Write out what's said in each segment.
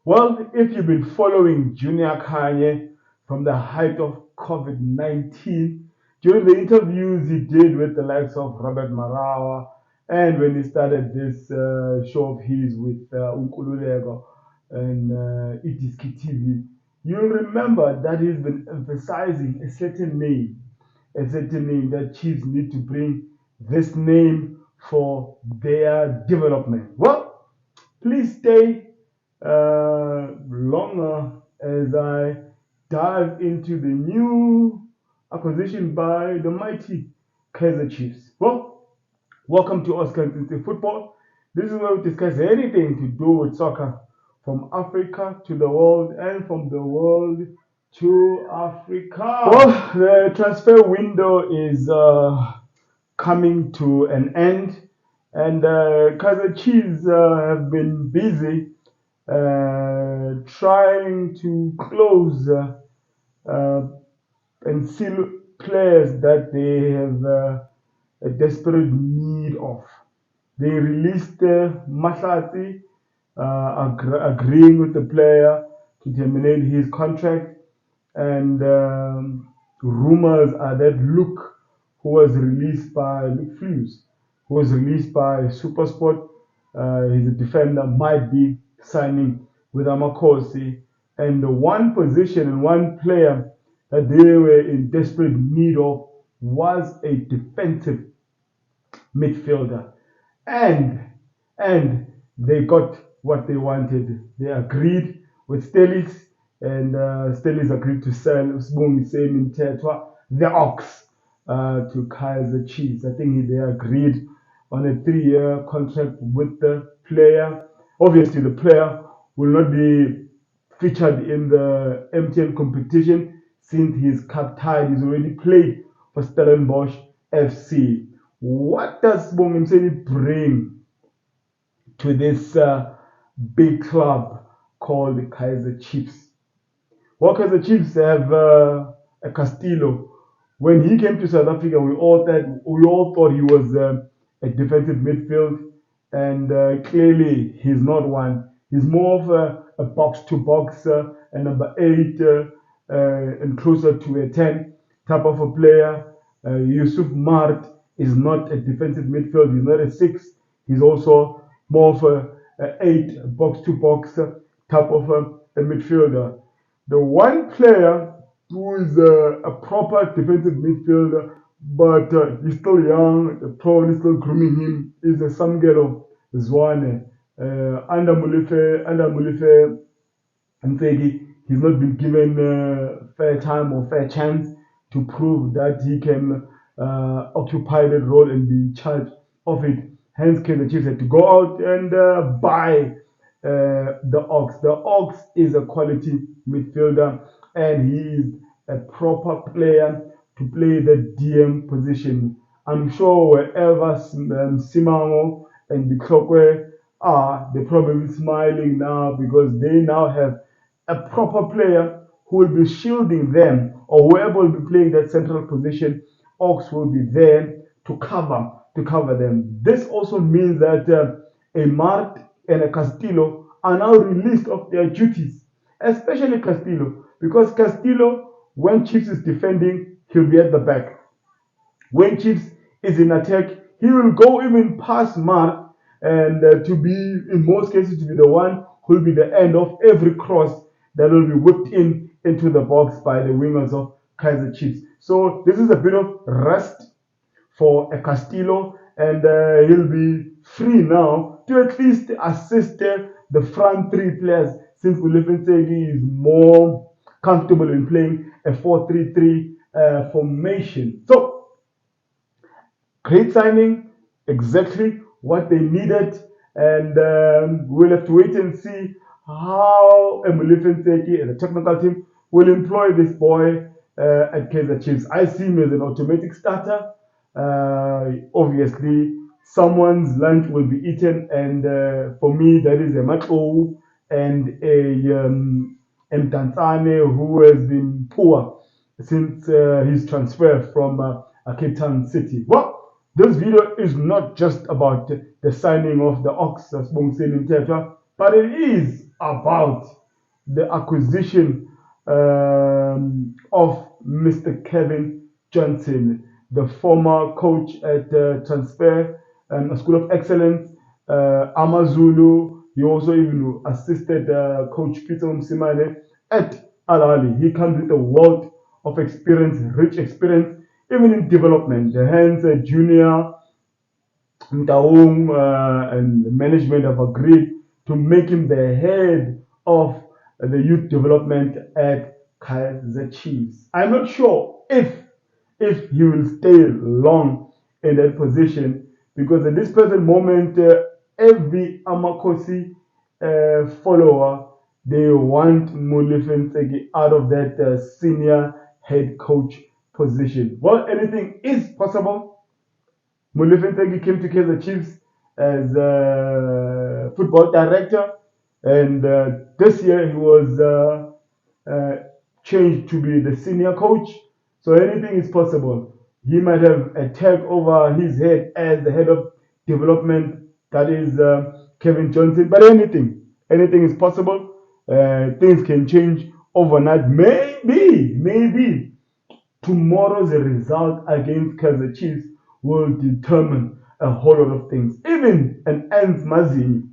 Well, if you've been following Junior KHANYE from the height of COVID-19, during the interviews he did with the likes of Robert Marawa, and when he started this show of his with Unkululeko and Idiski TV, you'll remember that he's been emphasizing a certain name that Chiefs need to bring this name for their development. Well, please stay longer as I dive into the new acquisition by the mighty Kaizer Chiefs. Well, welcome to Oscar Football. This is where we discuss anything to do with soccer from Africa to the world and from the world to Africa. Well, the transfer window is coming to an end, and Kaizer Chiefs have been busy trying to close and seal players that they have a desperate need of. They released Mahlati, agreeing with the player to terminate his contract, and rumors are that Luke, who was released by Luke Flews, who was released by Supersport, he's a defender, might be signing with Amakosi. And the one position and one player that they were in desperate need of was a defensive midfielder. And they got what they wanted. They agreed with Stelis, and Stelis agreed to sell Sibongiseni Mthethwa, the Ox, to Kaizer Chiefs. I think they agreed on a 3-year contract with the player. Obviously, the player will not be featured in the MTN competition since he's cup tied. He's already played for Stellenbosch FC. What does Sibongiseni bring to this big club called the Kaizer Chiefs? Well, Kaizer Chiefs have a Castillo. When he came to South Africa, we all thought he was a defensive midfield, and clearly he's not one. He's more of a box-to-box, a number 8, and closer to a 10 type of a player. Yusuf Mart is not a defensive midfield. He's not a 6. He's also more of a 8 box-to-box type of a midfielder. The one player who is a proper defensive midfielder, but he's still young, the pro is still grooming him, is a Samgelo Zwane. Under Mulife Ntegi, he's not been given fair time or fair chance to prove that he can occupy that role and be in charge of it. Hence, the Chiefs had to go out and buy the Ox. The Ox is a quality midfielder, and he is a proper player to play the DM position. I'm sure wherever Simango and the Klokwe are, they're probably smiling now because they now have a proper player who will be shielding them, or whoever will be playing that central position. Ox will be there to cover them. This also means that a Mart and a Castillo are now released of their duties, especially Castillo, because Castillo, when Chiefs is defending, he'll be at the back. When Chiefs is in attack, he will go even past Mart, and to be, in most cases, to be the one who will be the end of every cross that will be whipped into the box by the wingers of Kaizer Chiefs. So this is a bit of rest for a Castillo, and he'll be free now to at least assist the front 3 players, since Ulefentegi is more comfortable in playing a 4-3-3 formation. So, great signing, exactly what they needed, and we'll have to wait and see how Mulefentegi and the technical team will employ this boy at Kaizer Chiefs. I see him as an automatic starter. Obviously, someone's lunch will be eaten, and for me, that is a Mato and a Mtanzane, who has been poor since his transfer from Cape Town City. Well, this video is not just about the signing of the Ox, Sibongiseni Mthethwa, but it is about the acquisition of Mr. Kevin Johnson, the former coach at Transfer, a School of Excellence, Amazulu. He also even assisted Coach Peter Msimane at Al Ahly. He comes with a wealth of experience, rich experience, even in development. Hence, Junior and the management have agreed to make him the head of the youth development at Kaizer Chiefs. I'm not sure if he will stay long in that position, because at this present moment, every Amakosi follower, they want Molefe out of that senior head coach position. Well, anything is possible. Molefe came to Kaizer Chiefs as football director, and this year he was changed to be the senior coach. So anything is possible. He might have a tag over his head as the head of development, that is Kevin Johnson. But anything is possible. Things can change overnight. Maybe tomorrow's result against Kaizer Chiefs will determine a whole lot of things. Even an Ernst Mazini,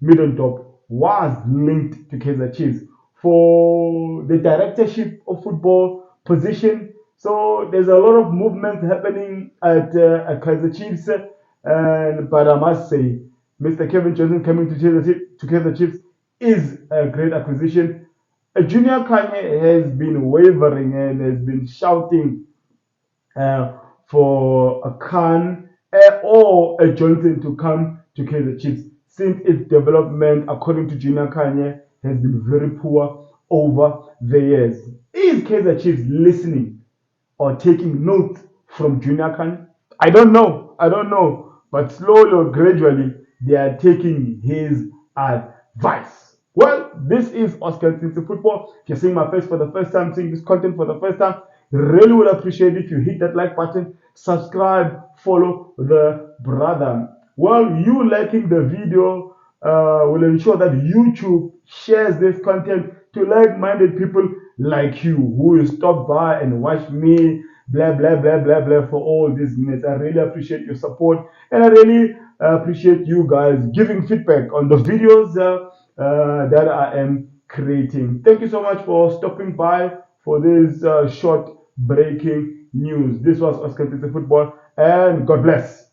Middletop, was linked to Kaizer Chiefs for the directorship of football position. So there's a lot of movement happening at Kaizer Chiefs. But I must say, Mr. Kevin Johnson coming to Kaizer Chiefs is a great acquisition. Junior KHANYE has been wavering and has been shouting for a Khan or a Johnson to come to Kaizer Chiefs, since its development, according to Junior KHANYE, has been very poor over the years. Is Kaizer Chiefs listening or taking notes from Junior KHANYE? I don't know. But slowly or gradually, they are taking his advice. Well, this is Oscar into Football. If you're seeing my face for the first time, seeing this content for the first time, really would appreciate if you hit that like button, subscribe, follow the brother. Well, you liking the video will ensure that YouTube shares this content to like-minded people like you who will stop by and watch me blah blah blah blah blah for all these minutes. I really appreciate your support, and I really appreciate you guys giving feedback on the videos that I am creating. Thank you so much for stopping by for this short breaking news. This was Oscar Football, and God bless.